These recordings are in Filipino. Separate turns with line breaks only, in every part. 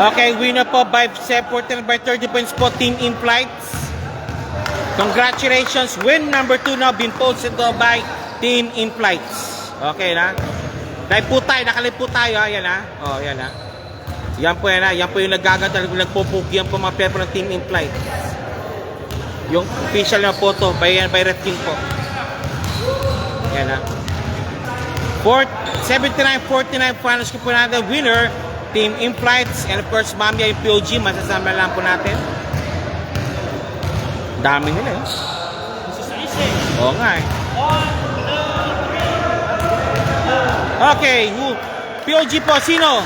Okay, winner po by 49 by 30 points po, Team In Flights. Congratulations, win number 2 now been posted by Team In Flights. Okay na? Live po tayo, nakalip po tayo, ayan ha. Oh, ayan ha. Yan po yan ha, yan po yung nagaganda, nagpupugi yan po mga player po ng Team In Flights. Yung official na photo, by Ref King po. Ayan ha. 79-49 finals ko po natin, winner, Team In Flights, and of course, mamaya yung POG, masasama lang po natin. Dami nila eh. Oo nga eh. Okay, POG po, sino?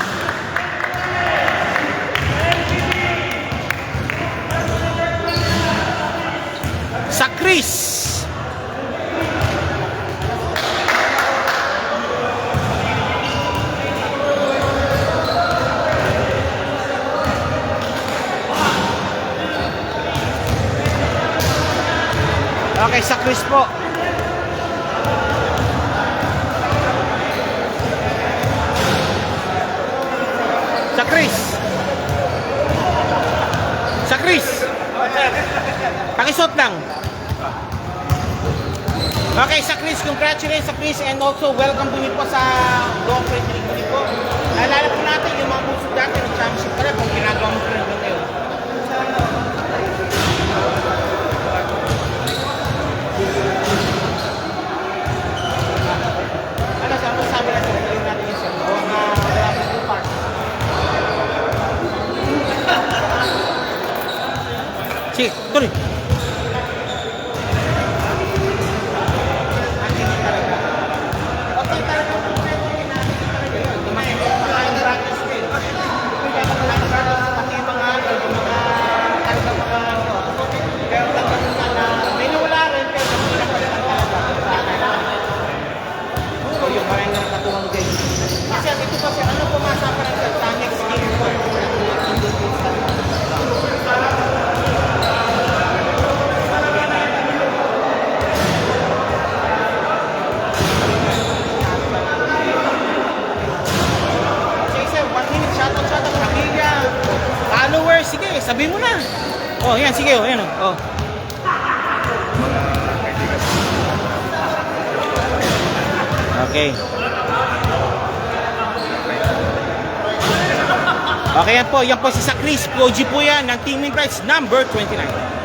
Sa Chris. Okay, sa Chris po. Sa Chris. Sa Chris. Pakisuot lang. Okay, sa Chris, congratulations sa Chris, and also welcome din po sa Go Friendly po. Naalala po natin yung mga puso dati ng championship pala kung ginagawa mo friendly kayo. Sabi natin, nagawin natin yung sir. Wala po park. Sige, tuloy. Kasi ito kasi ano pumasa pa rin sa next game po. Sige sir, 1 minute, shoutout pamilya, followers, sige, sabihin mo na. Oh, yan, sige, oh, yan oh. Okay. Okay, yan po si Chris POG po yan ng Team In Flights number 29.